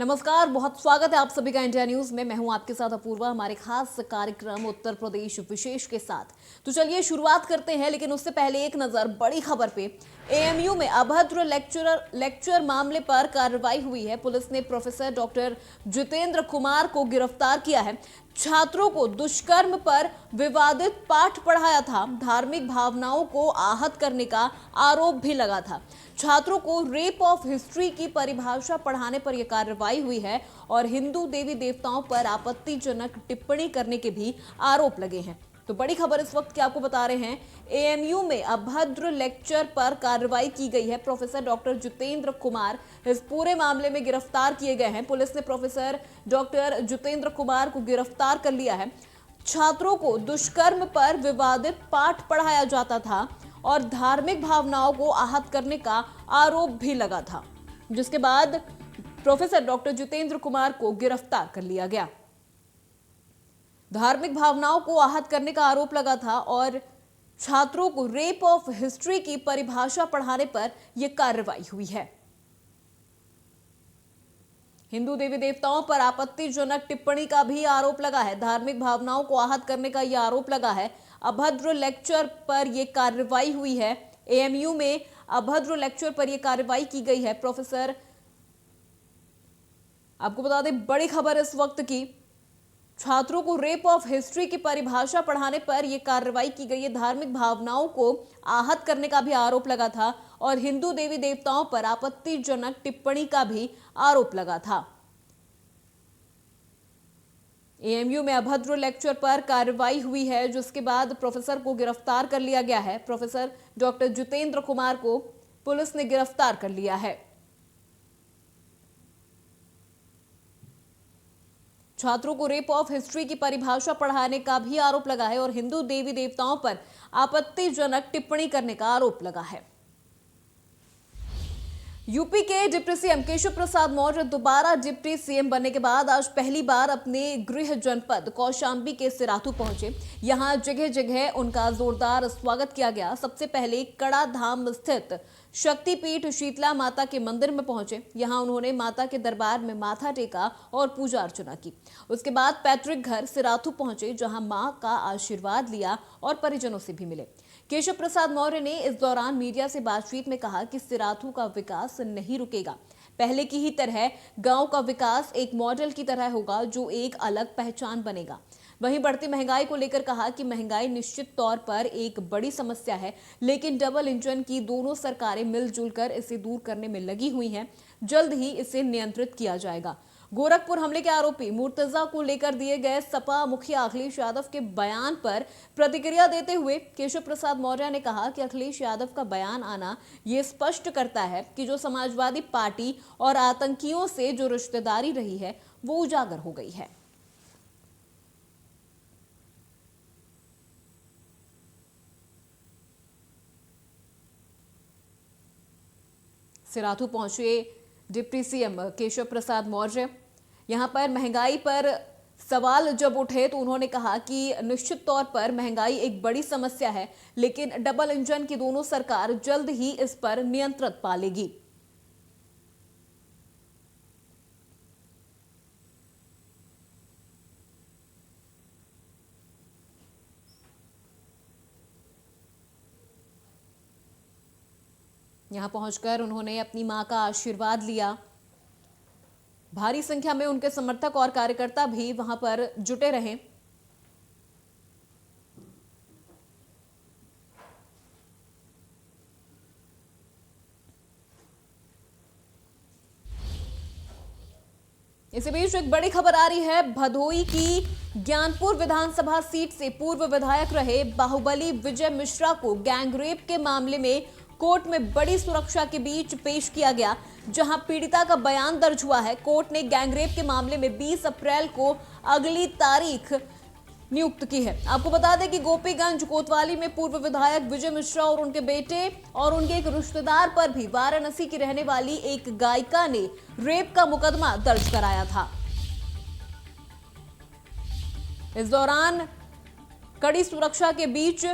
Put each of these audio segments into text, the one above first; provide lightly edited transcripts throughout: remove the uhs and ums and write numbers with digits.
नमस्कार, बहुत स्वागत है आप सभी का इंडिया न्यूज में। मैं हूं आपके साथ अपूर्वा, हमारे खास कार्यक्रम उत्तर प्रदेश विशेष के साथ। तो चलिए शुरुआत करते हैं, लेकिन उससे पहले एक नजर बड़ी खबर पे। एएमयू में अभद्र लेक्चर मामले पर कार्रवाई हुई है। पुलिस ने प्रोफेसर डॉक्टर जितेंद्र कुमार को गिरफ्तार किया है। छात्रों को दुष्कर्म पर विवादित पाठ पढ़ाया था। धार्मिक भावनाओं को आहत करने का आरोप भी लगा था। छात्रों को रेप ऑफ हिस्ट्री की परिभाषा पढ़ाने पर यह कार्रवाई हुई है और हिंदू देवी देवताओं पर आपत्तिजनक टिप्पणी करने के भी आरोप लगे हैं। तो बड़ी खबर इस वक्त की आपको बता रहे हैं, एएमयू में अभद्र लेक्चर पर कार्रवाई की गई है। प्रोफेसर डॉक्टर जितेंद्र कुमार इस पूरे मामले में गिरफ्तार किए गए हैं। पुलिस ने प्रोफेसर डॉक्टर जितेंद्र कुमार को गिरफ्तार कर लिया है। छात्रों को दुष्कर्म पर विवादित पाठ पढ़ाया जाता था और धार्मिक भावनाओं को आहत करने का आरोप भी लगा था, जिसके बाद प्रोफेसर डॉक्टर जितेंद्र कुमार को गिरफ्तार कर लिया गया। धार्मिक भावनाओं को आहत करने का आरोप लगा था और छात्रों को रेप ऑफ हिस्ट्री की परिभाषा पढ़ाने पर यह कार्रवाई हुई है। हिंदू देवी देवताओं पर आपत्तिजनक टिप्पणी का भी आरोप लगा है। धार्मिक भावनाओं को आहत करने का यह आरोप लगा है। अभद्र लेक्चर पर यह कार्रवाई हुई है। एएमयू में अभद्र लेक्चर पर यह कार्रवाई की गई है। प्रोफेसर, आपको बता दें बड़ी खबर इस वक्त की, छात्रों को रेप ऑफ हिस्ट्री की परिभाषा पढ़ाने पर यह कार्रवाई की गई है। धार्मिक भावनाओं को आहत करने का भी आरोप लगा था और हिंदू देवी देवताओं पर आपत्तिजनक टिप्पणी का भी आरोप लगा था। एएमयू में अभद्र लेक्चर पर कार्रवाई हुई है, जिसके बाद प्रोफेसर को गिरफ्तार कर लिया गया है। प्रोफेसर डॉक्टर जितेंद्र कुमार को पुलिस ने गिरफ्तार कर लिया है। छात्रों को रेप ऑफ हिस्ट्री की परिभाषा पढ़ाने का भी आरोप लगा है और हिंदू देवी देवताओं पर आपत्तिजनक टिप्पणी करने का आरोप लगा है। यूपी के डिप्टी सीएम केशव प्रसाद मौर्य दोबारा डिप्टी सीएम बनने के बाद आज पहली बार अपने गृह जनपद कौशांबी के सिराथू पहुंचे। यहां जगह जगह उनका जोरदार स्वागत किया गया। सबसे पहले कड़ा धाम स्थित शक्तिपीठ शीतला माता के मंदिर में पहुंचे। यहां उन्होंने माता के दरबार में माथा टेका और पूजा अर्चना की। उसके बाद पैतृक घर सिराथू पहुंचे, जहां मां का आशीर्वाद लिया और परिजनों से भी मिले। केशव प्रसाद मौर्य ने इस दौरान मीडिया से बातचीत में कहा कि सिराथू का विकास नहीं रुकेगा। पहले की ही तरह गांव का विकास एक मॉडल की तरह होगा, जो एक अलग पहचान बनेगा। वहीं बढ़ती महंगाई को लेकर कहा कि महंगाई निश्चित तौर पर एक बड़ी समस्या है, लेकिन डबल इंजन की दोनों सरकारें मिलजुल कर इसे दूर करने में लगी हुई हैं। जल्द ही इसे नियंत्रित किया जाएगा। गोरखपुर हमले के आरोपी मुर्तजा को लेकर दिए गए सपा मुखिया अखिलेश यादव के बयान पर प्रतिक्रिया देते हुए केशव प्रसाद मौर्य ने कहा कि अखिलेश यादव का बयान आना ये स्पष्ट करता है कि जो समाजवादी पार्टी और आतंकियों से जो रिश्तेदारी रही है वो उजागर हो गई है। सिराथू पहुंचे डिप्टी सीएम केशव प्रसाद मौर्य। यहां पर महंगाई पर सवाल जब उठे तो उन्होंने कहा कि निश्चित तौर पर महंगाई एक बड़ी समस्या है, लेकिन डबल इंजन की दोनों सरकार जल्द ही इस पर नियंत्रण पा लेगी। यहां पहुंचकर उन्होंने अपनी मां का आशीर्वाद लिया। भारी संख्या में उनके समर्थक और कार्यकर्ता भी वहां पर जुटे रहे। इसी बीच एक बड़ी खबर आ रही है। भदोई की ज्ञानपुर विधानसभा सीट से पूर्व विधायक रहे बाहुबली विजय मिश्रा को गैंगरेप के मामले में कोर्ट में बड़ी सुरक्षा के बीच पेश किया गया, जहां पीड़िता का बयान दर्ज हुआ है। कोर्ट ने गैंगरेप के मामले में 20 अप्रैल को अगली तारीख नियुक्त की है। आपको बता दें कि गोपीगंज कोतवाली में पूर्व विधायक विजय मिश्रा और उनके बेटे और उनके एक रिश्तेदार पर भी वाराणसी की रहने वाली एक गायिका ने रेप का मुकदमा दर्ज कराया था। इस दौरान कड़ी सुरक्षा के बीच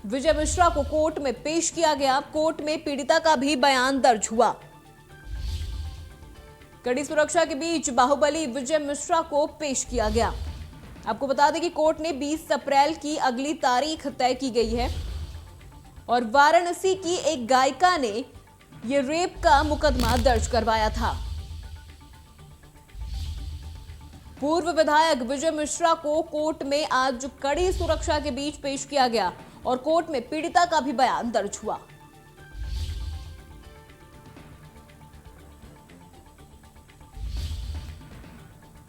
विजय मिश्रा को कोर्ट में पेश किया गया। कोर्ट में पीड़िता का भी बयान दर्ज हुआ। कड़ी सुरक्षा के बीच बाहुबली विजय मिश्रा को पेश किया गया। आपको बता दें कि कोर्ट ने 20 अप्रैल की अगली तारीख तय की गई है और वाराणसी की एक गायिका ने ये रेप का मुकदमा दर्ज करवाया था। पूर्व विधायक विजय मिश्रा को कोर्ट में आज कड़ी सुरक्षा के बीच पेश किया गया और कोर्ट में पीड़िता का भी बयान दर्ज हुआ।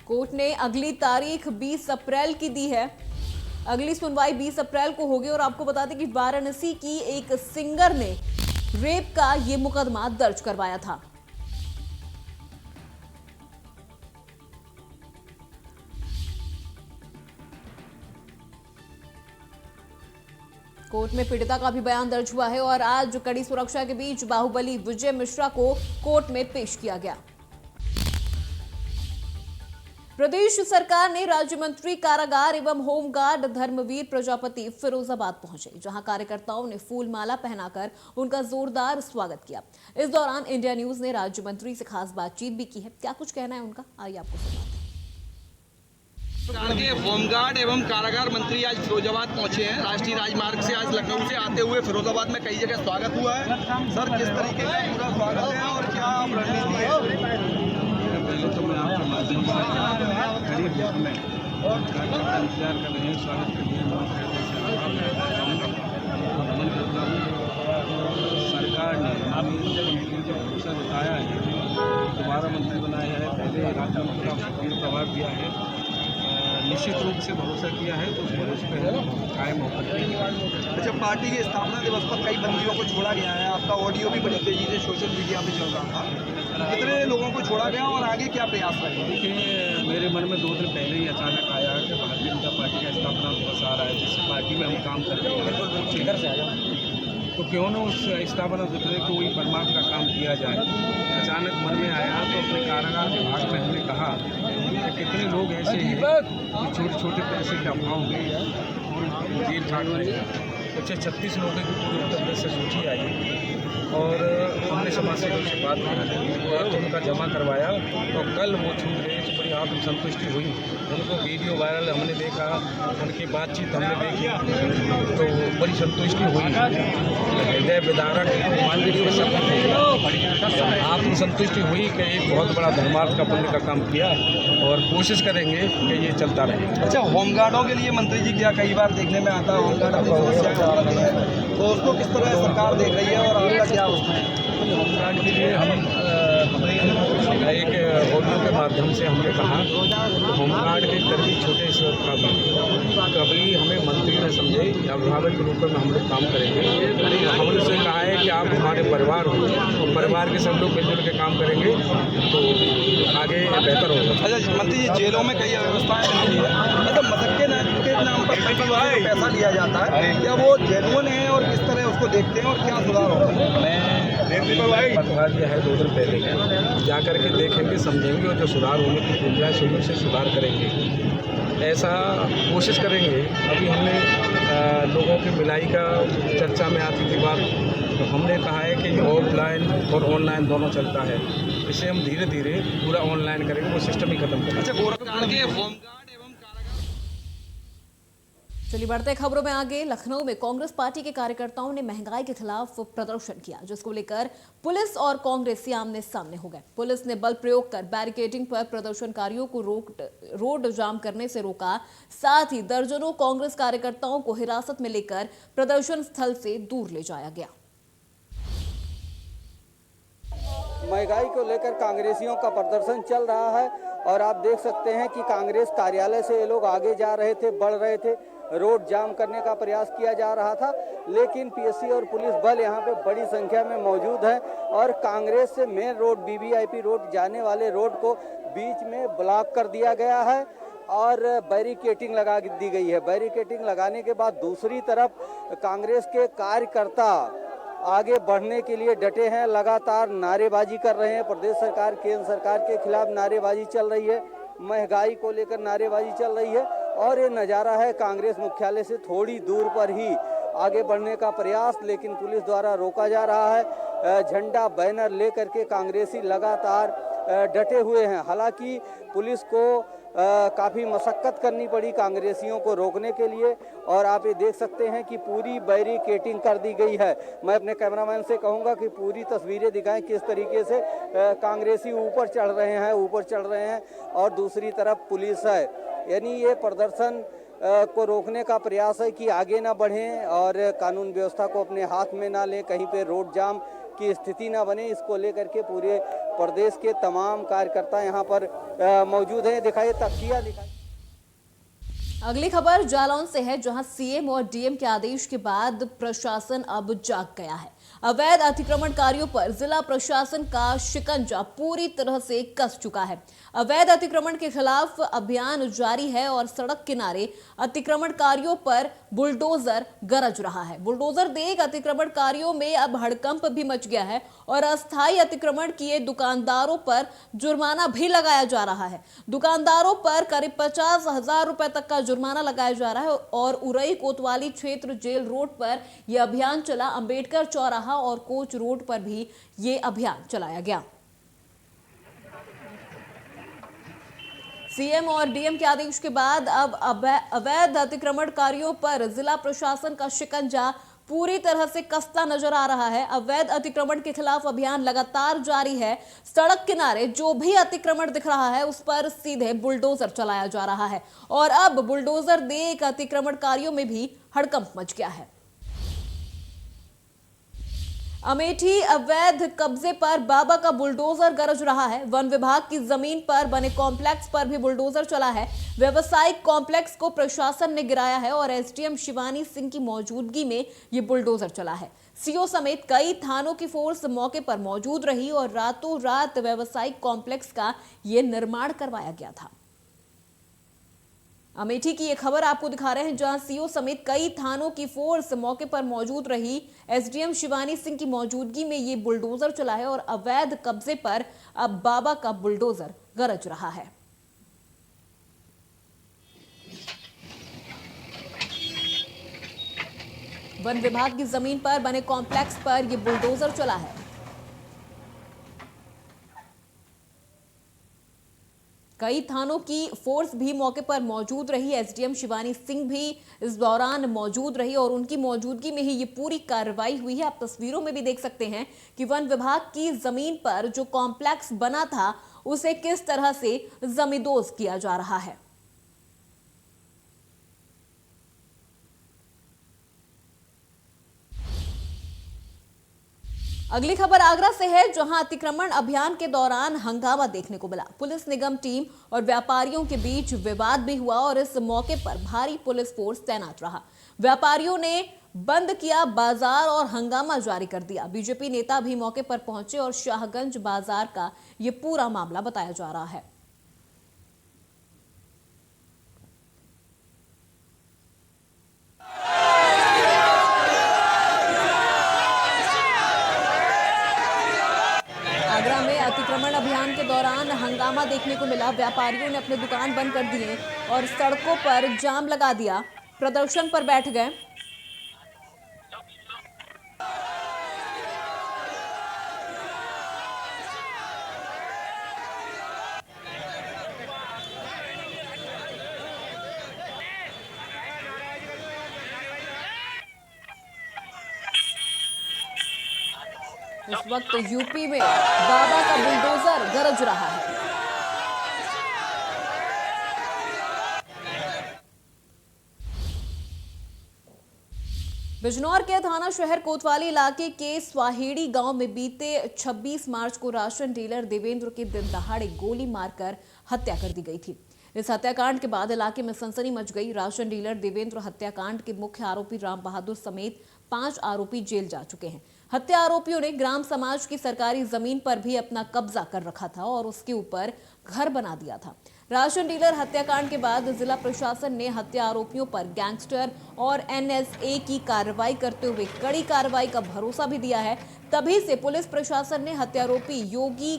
कोर्ट ने अगली तारीख 20 अप्रैल की दी है। अगली सुनवाई 20 अप्रैल को होगी और आपको बता दें कि वाराणसी की एक सिंगर ने रेप का यह मुकदमा दर्ज करवाया था। कोर्ट में पीड़िता का भी बयान दर्ज हुआ है और आज कड़ी सुरक्षा के बीच बाहुबली विजय मिश्रा को कोर्ट में पेश किया गया। प्रदेश सरकार ने राज्य मंत्री कारागार एवं होमगार्ड धर्मवीर प्रजापति फिरोजाबाद पहुंचे, जहां कार्यकर्ताओं ने फूलमाला पहनाकर उनका जोरदार स्वागत किया। इस दौरान इंडिया न्यूज ने राज्य मंत्री से खास बातचीत भी की है। क्या कुछ कहना है उनका, आइए आपको सुनाते हैं। के होमगार्ड एवं कारागार मंत्री आज फिरोजाबाद पहुंचे हैं। राष्ट्रीय राजमार्ग से आज लखनऊ से आते हुए फिरोजाबाद में कई जगह स्वागत हुआ है। सर, किस तरीके का पूरा स्वागत है और क्या रणनीति है? पहले तो मैं आपके माध्यम से गरीब में इंतजार कर रहे हैं, स्वागत के लिए नमन करता हूँ। सरकार ने जो भरोसा जताया है, दोबारा मंत्री बनाया है, पहले राज्य मंत्री का स्वतंत्र प्रभार दिया है, निश्चित रूप से भरोसा किया है तो उस भरोसे पर कायम होकर। अच्छा, पार्टी के स्थापना दिवस पर कई बंदियों को छोड़ा गया है। आपका ऑडियो भी बड़ी तेजी से सोशल मीडिया पे चल रहा था। कितने लोगों को छोड़ा गया और आगे क्या प्रयास रहेगा? देखिए, मेरे मन में 2 दिन पहले ही अचानक आया कि भारतीय जनता पार्टी का स्थापना दिवस आ रहा है, जिस पार्टी में हम काम कर रहे हैं, तो क्यों न उस स्थापना दिवस को वही परमात्मा का काम किया जाए। अचानक मन में आया तो अपने कारागार विभाग में हमने कहा कि कितने लोग ऐसे हैं कि छोटे छोटे पैसे के अभाव में जेल काट रहे हैं। 36 लोगों की पूरे उत्तर प्रदेश से सूची आई और हमने समाज सेवकों से बात की, उनका जमा करवाया तो कल वो छूट गए। बड़ी आत्मसंतुष्टि हुई। उनको वीडियो वायरल हमने देखा, उनकी बातचीत हमने देखी तो बड़ी संतुष्टि हुई। हृदय विदारक आत्मसंतुष्टि हुई कि एक बहुत बड़ा धर्मार्थ का पुण्य का काम किया और कोशिश करेंगे कि ये चलता रहे। अच्छा, होमगार्डों के लिए मंत्री जी क्या कई बार देखने में आता है, होमगार्ड अपनी समस्या चला रहे हैं, तो उसको किस तरह सरकार देख रही है और आपका क्या उसमें? होमगार्ड के लिए हम एक ऑडियो के माध्यम से हमने कहा तो होमगार्ड के कर्मी छोटे से कभी हमें मंत्री ने समझे या अभिभावक के रूप में हम लोग काम करेंगे। हमने उनसे कहा है कि आप हमारे परिवार हो, परिवार के सब लोग मिलजुल के काम करेंगे तो आगे बेहतर होगा। अच्छा मंत्री जी, जेलों में कई व्यवस्थाएं होती है, मतलब मदद के नाम पर पैसा लिया जाता है, क्या वो जेन्युइन है और किस तरह उसको देखते हैं और क्या सुधार होगा? बता दिया है 2 दिन पहले, जाकर के देखेंगे, समझेंगे और जो सुधार होने की गुंजाइश होगी उसे सुधार करेंगे। ऐसा कोशिश करेंगे। अभी हमने लोगों की मिलाई का चर्चा में आती थी बात, तो हमने कहा है कि ऑफलाइन और ऑनलाइन दोनों चलता है, इसे हम धीरे धीरे पूरा ऑनलाइन करेंगे, वो सिस्टम ही खत्म करेंगे। अच्छा, गोरखपुर के होमगार्ड चलिए बढ़ते खबरों में आगे। लखनऊ में कांग्रेस पार्टी के कार्यकर्ताओं ने महंगाई के खिलाफ प्रदर्शन किया, जिसको लेकर पुलिस और कांग्रेस आमने सामने हो गए। पुलिस ने बल प्रयोग कर बैरिकेडिंग पर प्रदर्शनकारियों को रोड जाम करने से रोका। साथ ही दर्जनों कांग्रेस कार्यकर्ताओं को हिरासत में लेकर प्रदर्शन स्थल से दूर ले जाया गया। महंगाई को लेकर कांग्रेसियों का प्रदर्शन चल रहा है और आप देख सकते हैं कि कांग्रेस कार्यालय से ये लोग आगे जा रहे थे, बढ़ रहे थे, रोड जाम करने का प्रयास किया जा रहा था, लेकिन पीएससी और पुलिस बल यहाँ पे बड़ी संख्या में मौजूद है और कांग्रेस से मेन रोड वीवीआईपी रोड जाने वाले रोड को बीच में ब्लॉक कर दिया गया है और बैरिकेडिंग लगा दी गई है। बैरिकेडिंग लगाने के बाद दूसरी तरफ कांग्रेस के कार्यकर्ता आगे बढ़ने के लिए डटे हैं, लगातार नारेबाजी कर रहे हैं। प्रदेश सरकार, केंद्र सरकार के खिलाफ नारेबाजी चल रही है, महंगाई को लेकर नारेबाजी चल रही है और ये नज़ारा है कांग्रेस मुख्यालय से थोड़ी दूर पर ही आगे बढ़ने का प्रयास, लेकिन पुलिस द्वारा रोका जा रहा है। झंडा बैनर लेकर के कांग्रेसी लगातार डटे हुए हैं। हालांकि पुलिस को काफ़ी मशक्कत करनी पड़ी कांग्रेसियों को रोकने के लिए, और आप ये देख सकते हैं कि पूरी बैरिकेडिंग कर दी गई है। मैं अपने कैमरामैन से कहूँगा कि पूरी तस्वीरें दिखाएं किस तरीके से कांग्रेसी ऊपर चढ़ रहे हैं और दूसरी तरफ पुलिस है। यानी ये प्रदर्शन को रोकने का प्रयास है कि आगे ना बढ़ें और कानून व्यवस्था को अपने हाथ में ना लें, कहीं पे रोड जाम की स्थिति ना बने। इसको लेकर के पूरे प्रदेश के तमाम कार्यकर्ता यहाँ पर मौजूद हैं। दिखाइए तख्तियाँ दिखाइए। अगली खबर जालौन से है, जहां सीएम और डीएम के आदेश के बाद प्रशासन अब जाग गया है। अवैध अतिक्रमणकारियों पर जिला प्रशासन का शिकंजा पूरी तरह से कस चुका है। अवैध अतिक्रमण के खिलाफ अभियान जारी है और सड़क किनारे अतिक्रमणकारियों पर बुलडोजर गरज रहा है। बुलडोजर देख अतिक्रमणकारियों में अब हड़कंप भी मच गया है और अस्थायी अतिक्रमण किए दुकानदारों पर जुर्माना भी लगाया जा रहा है। दुकानदारों पर करीब 50,000 रुपए तक का जुर्माना लगाया जा रहा है और उरई कोतवाली क्षेत्र जेल रोड पर यह अभियान चला। अंबेडकर चौराहा और कोच रोड पर भी ये अभियान चलाया गया। सीएम और डीएम के आदेश के बाद अब अवैध अतिक्रमणकारियों पर जिला प्रशासन का शिकंजा पूरी तरह से कसता नजर आ रहा है। अवैध अतिक्रमण के खिलाफ अभियान लगातार जारी है। सड़क किनारे जो भी अतिक्रमण दिख रहा है उस पर सीधे बुलडोजर चलाया जा रहा है और अब बुलडोजर देख अतिक्रमणकारियों में भी हड़कंप मच गया है। अमेठी अवैध कब्जे पर बाबा का बुलडोजर गरज रहा है। वन विभाग की जमीन पर बने कॉम्प्लेक्स पर भी बुलडोजर चला है। व्यवसायिक कॉम्प्लेक्स को प्रशासन ने गिराया है और एसडीएम शिवानी सिंह की मौजूदगी में ये बुलडोजर चला है। सीओ समेत कई थानों की फोर्स मौके पर मौजूद रही और रातों रात व्यवसायिक कॉम्प्लेक्स का ये निर्माण करवाया गया था। अमेठी की ये खबर आपको दिखा रहे हैं, जहां सीओ समेत कई थानों की फोर्स मौके पर मौजूद रही। एसडीएम शिवानी सिंह की मौजूदगी में ये बुलडोजर चला है और अवैध कब्जे पर अब बाबा का बुलडोजर गरज रहा है। वन विभाग की जमीन पर बने कॉम्प्लेक्स पर यह बुलडोजर चला है। कई थानों की फोर्स भी मौके पर मौजूद रही। एसडीएम शिवानी सिंह भी इस दौरान मौजूद रही और उनकी मौजूदगी में ही ये पूरी कार्रवाई हुई है। आप तस्वीरों में भी देख सकते हैं कि वन विभाग की जमीन पर जो कॉम्प्लेक्स बना था उसे किस तरह से जमींदोज किया जा रहा है। अगली खबर आगरा से है, जहां अतिक्रमण अभियान के दौरान हंगामा देखने को मिला। पुलिस निगम टीम और व्यापारियों के बीच विवाद भी हुआ और इस मौके पर भारी पुलिस फोर्स तैनात रहा। व्यापारियों ने बंद किया बाजार और हंगामा जारी कर दिया। बीजेपी नेता भी मौके पर पहुंचे और शाहगंज बाजार का ये पूरा मामला बताया जा रहा है। आगरा में अतिक्रमण अभियान के दौरान हंगामा देखने को मिला। व्यापारियों ने अपने दुकान बंद कर दिए और सड़कों पर जाम लगा दिया, प्रदर्शन पर बैठ गए। इस वक्त यूपी में बाबा का बुलडोजर गरज रहा है। बिजनौर के थाना शहर कोतवाली इलाके के स्वाहेड़ी गांव में बीते 26 मार्च को राशन डीलर देवेंद्र की दिन दहाड़े गोली मारकर हत्या कर दी गई थी। इस हत्याकांड के बाद इलाके में सनसनी मच गई। राशन डीलर देवेंद्र हत्याकांड के मुख्य आरोपी राम बहादुर समेत 5 आरोपी जेल जा चुके हैं। हत्या आरोपियों ने ग्राम समाज की सरकारी जमीन पर भी अपना कब्जा कर रखा था और उसके ऊपर घर बना दिया था। राशन डीलर हत्याकांड के बाद जिला प्रशासन ने हत्या आरोपियों पर गैंगस्टर और एनएसए की कार्रवाई करते हुए कड़ी कार्रवाई का भरोसा भी दिया है। तभी से पुलिस प्रशासन ने हत्यारोपी की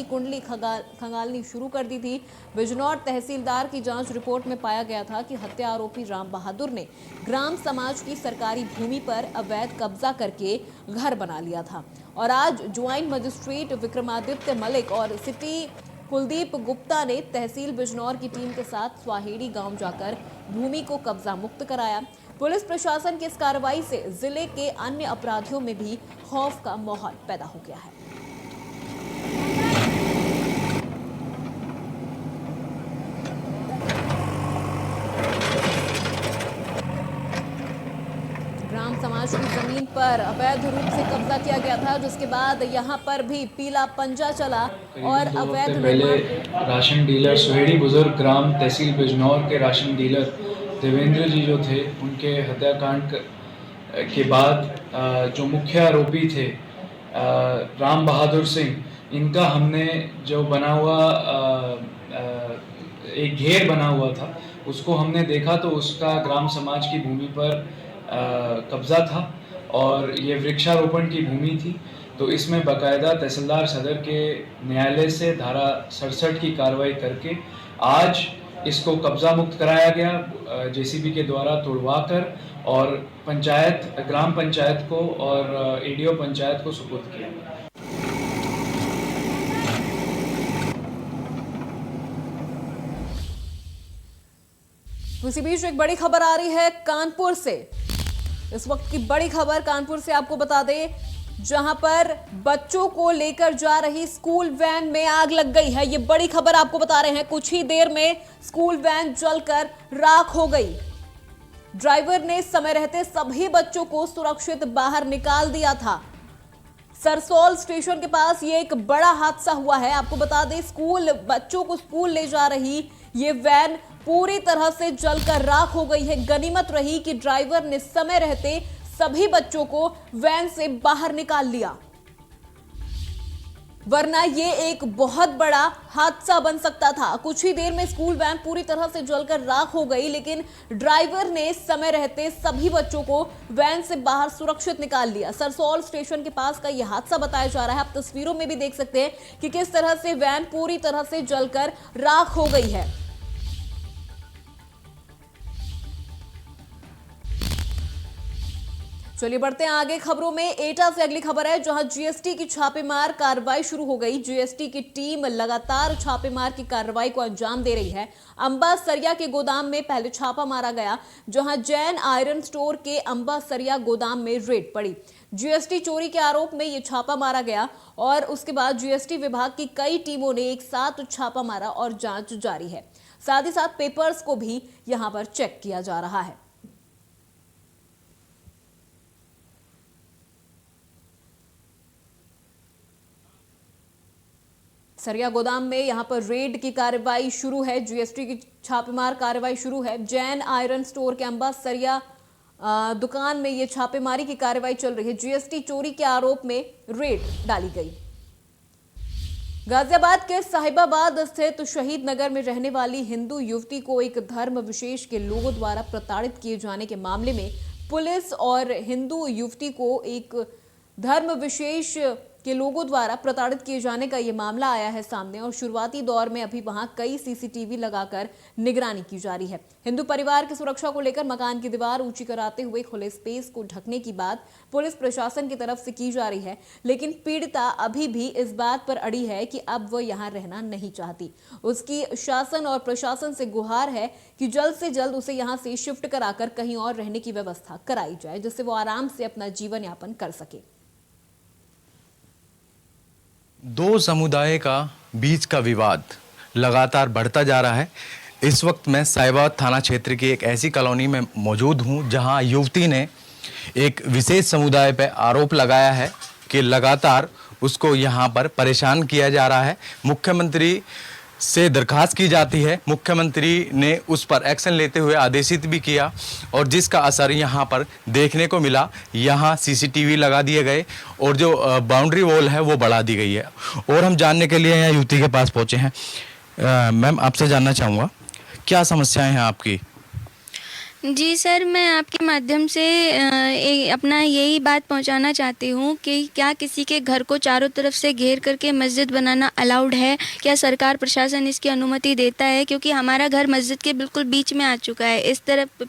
कुंडली खंगालनी शुरू कर दी थी। बिजनौर तहसीलदार की जांच रिपोर्ट में पाया गया था कि हत्या आरोपी राम बहादुर ने ग्राम समाज की सरकारी भूमि पर अवैध कब्जा करके घर बना लिया था और आज ज्वाइंट मजिस्ट्रेट विक्रमादित्य मलिक और सिटी कुलदीप गुप्ता ने तहसील बिजनौर की टीम के साथ स्वाहेड़ी गांव जाकर भूमि को कब्जा मुक्त कराया। पुलिस प्रशासन की इस कार्रवाई से जिले के अन्य अपराधियों में भी खौफ का माहौल पैदा हो गया है। ग्राम समाज की जमीन पर अवैध रूप से कब्जा किया गया था, जिसके बाद यहां पर भी पीला पंजा चला और अवैध पहले राशन डीलर सुहेड़ी बुजुर्ग ग्राम तहसील बिजनौर के राशन डीलर देवेंद्र जी जो थे, उनके हत्याकांड के बाद जो मुख्य आरोपी थे राम बहादुर सिंह, इनका हमने जो बना हुआ एक घेर बना हुआ था उसको हमने देखा तो उसका ग्राम समाज की भूमि पर कब्जा था और ये वृक्षारोपण की भूमि थी। तो इसमें बाकायदा तहसीलदार सदर के न्यायालय से धारा 67 की कार्रवाई करके आज इसको कब्जा मुक्त कराया गया जेसीबी के द्वारा तोड़वा कर और ग्राम पंचायत को और एडीओ पंचायत को सुपुर्द किया। इसी बीच एक बड़ी खबर आ रही है कानपुर से। इस वक्त की बड़ी खबर कानपुर से आपको बता दें, जहां पर बच्चों को लेकर जा रही स्कूल वैन में आग लग गई है। ये बड़ी खबर आपको बता रहे हैं। कुछ ही देर में स्कूल वैन जलकर राख हो गई। ड्राइवर ने समय रहते सभी बच्चों को सुरक्षित बाहर निकाल दिया था। सरसौल स्टेशन के पास ये एक बड़ा हादसा हुआ है। आपको बता दें, बच्चों को स्कूल ले जा रही ये वैन पूरी तरह से जलकर राख हो गई है। गनीमत रही कि ड्राइवर ने समय रहते सभी बच्चों को वैन से बाहर निकाल लिया, वरना ये एक बहुत बड़ा हादसा बन सकता था। कुछ ही देर में स्कूल वैन पूरी तरह से जलकर राख हो गई, लेकिन ड्राइवर ने समय रहते सभी बच्चों को वैन से बाहर सुरक्षित निकाल लिया। सरसौल स्टेशन के पास का यह हादसा बताया जा रहा है। आप तस्वीरों में भी देख सकते हैं कि किस तरह से वैन पूरी तरह से जलकर राख हो गई है। चलिए बढ़ते हैं आगे खबरों में। एटा से अगली खबर है, जहां जीएसटी की छापेमार कार्रवाई शुरू हो गई। जीएसटी की टीम लगातार छापेमार की कार्रवाई को अंजाम दे रही है। अंबा सरिया के गोदाम में पहले छापा मारा गया, जहां जैन आयरन स्टोर के अंबा सरिया गोदाम में रेड पड़ी। जीएसटी चोरी के आरोप में यह छापा मारा गया और उसके बाद जीएसटी विभाग की कई टीमों ने एक साथ छापा मारा और जांच जारी है। साथ ही साथ पेपर्स को भी यहां पर चेक किया जा रहा है। सरिया गोदाम में यहां पर रेड की कार्रवाई शुरू है। जीएसटी की छापेमार कार्रवाई शुरू है। जैन आयरन स्टोर के अंबा सरिया दुकान में यह छापेमारी की कार्रवाई चल रही है। जीएसटी चोरी के आरोप में रेड डाली गई। गाजियाबाद के साहिबाबाद स्थित शहीद नगर में रहने वाली हिंदू युवती को एक धर्म विशेष के लोगों द्वारा प्रताड़ित किए जाने के मामले में पुलिस और हिंदू युवती को एक धर्म विशेष के लोगों द्वारा प्रताड़ित किए जाने का यह मामला आया है सामने और शुरुआती दौर में अभी वहां कई सीसीटीवी लगाकर निगरानी की जा रही है। हिंदू परिवार की सुरक्षा को लेकर मकान की दीवार ऊंची कराते हुए खुले स्पेस को ढकने की बात पुलिस प्रशासन की तरफ से की जा रही है, लेकिन पीड़िता अभी भी इस बात पर अड़ी है कि अब वह यहां रहना नहीं चाहती। उसकी शासन और प्रशासन से गुहार है कि जल्द से जल्द उसे यहां से शिफ्ट कराकर कहीं और रहने की व्यवस्था कराई जाए, जिससे वो आराम से अपना जीवन यापन कर सके। दो समुदाय का बीच का विवाद लगातार बढ़ता जा रहा है। इस वक्त मैं साहिबाबाद थाना क्षेत्र की एक ऐसी कॉलोनी में मौजूद हूं, जहां युवती ने एक विशेष समुदाय पर आरोप लगाया है कि लगातार उसको यहां पर परेशान किया जा रहा है। मुख्यमंत्री से दरखास्त की जाती है, मुख्यमंत्री ने उस पर एक्शन लेते हुए आदेशित भी किया और जिसका असर यहाँ पर देखने को मिला। यहाँ सीसीटीवी लगा दिए गए और जो बाउंड्री वॉल है वो बढ़ा दी गई है। और हम जानने के लिए यहाँ युवती के पास पहुँचे हैं। मैम आपसे जानना चाहूँगा क्या समस्याएं हैं आपकी? जी सर, मैं आपके माध्यम से अपना यही बात पहुंचाना चाहती हूं कि क्या किसी के घर को चारों तरफ से घेर करके मस्जिद बनाना अलाउड है? क्या सरकार प्रशासन इसकी अनुमति देता है? क्योंकि हमारा घर मस्जिद के बिल्कुल बीच में आ चुका है। इस तरफ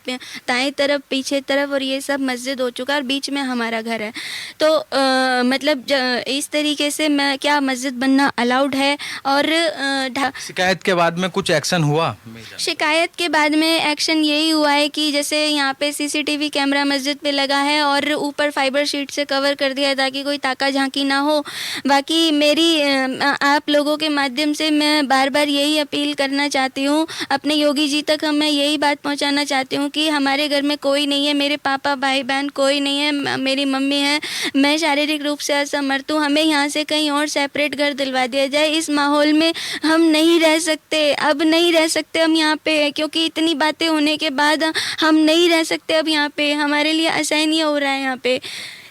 दाएं तरफ, पीछे तरफ और ये सब मस्जिद हो चुका है और बीच में हमारा घर है। तो मतलब इस तरीके से मैं क्या मस्जिद बनना अलाउड है? और शिकायत के बाद में कुछ एक्शन हुआ? शिकायत के बाद में एक्शन यही हुआ है कि जैसे यहाँ पे सीसीटीवी कैमरा मस्जिद पे लगा है और ऊपर फाइबर शीट से कवर कर दिया है ताकि कोई ताका झांकी ना हो। बाकी मेरी आप लोगों के माध्यम से मैं बार बार यही अपील करना चाहती हूँ, अपने योगी जी तक मैं यही बात पहुँचाना चाहती हूँ कि हमारे घर में कोई नहीं है, मेरे पापा भाई बहन कोई नहीं है, मेरी मम्मी है, मैं शारीरिक रूप से असमर्थ हूँ। हमें यहाँ से कहीं और सेपरेट घर दिलवा दिया जाए। इस माहौल में हम नहीं रह सकते, अब नहीं रह सकते हम यहाँ पे, क्योंकि इतनी बातें होने के बाद हम नहीं रह सकते अब यहाँ पे। हमारे लिए असहनीय हो रहा है यहाँ पे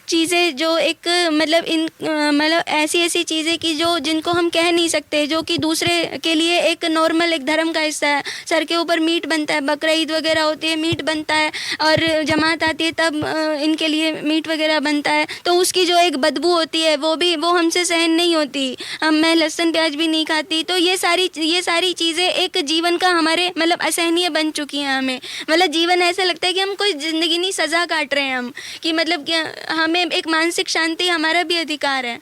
चीज़ें, जो एक मतलब ऐसी चीज़ें कि जो जिनको हम कह नहीं सकते, जो कि दूसरे के लिए एक नॉर्मल एक धर्म का हिस्सा है। सर के ऊपर मीट बनता है, बकरा ईद वगैरह होती है, मीट बनता है, और जमात आती है तब इनके लिए मीट वगैरह बनता है। तो उसकी जो एक बदबू होती है वो हमसे सहन नहीं होती। मैं लहसुन प्याज भी नहीं खाती। तो ये सारी चीज़ें एक जीवन का हमारे मतलब असहनीय बन चुकी हैं हमें। मतलब जीवन ऐसा लगता है कि हम कोई ज़िंदगी नहीं सज़ा काट रहे हैं हम, कि मतलब कि हमें एक मानसिक शांति हमारा भी अधिकार है।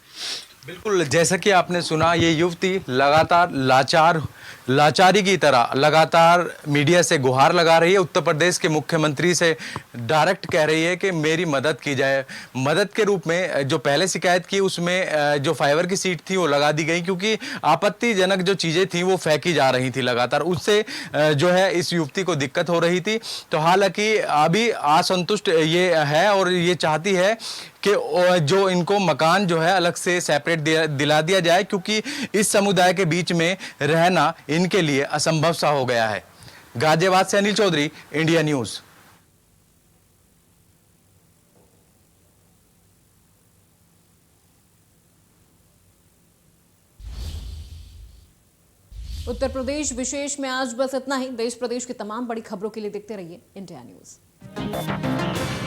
बिल्कुल, जैसा कि आपने सुना, ये युवती लगातार लाचारी की तरह लगातार मीडिया से गुहार लगा रही है। उत्तर प्रदेश के मुख्यमंत्री से डायरेक्ट कह रही है कि मेरी मदद की जाए। मदद के रूप में जो पहले शिकायत की उसमें जो फाइबर की सीट थी वो लगा दी गई, क्योंकि आपत्तिजनक जो चीज़ें थी वो फेंकी जा रही थी लगातार, उससे जो है इस युवती को दिक्कत हो रही थी। तो हालांकि अभी असंतुष्ट ये है और ये चाहती है कि जो इनको मकान जो है अलग से सेपरेट दिला दिया जाए, क्योंकि इस समुदाय के बीच में रहना इनके लिए असंभव सा हो गया है। गाजियाबाद से अनिल चौधरी, इंडिया न्यूज़। उत्तर प्रदेश विशेष में आज बस इतना ही। देश प्रदेश की तमाम बड़ी खबरों के लिए देखते रहिए इंडिया न्यूज़।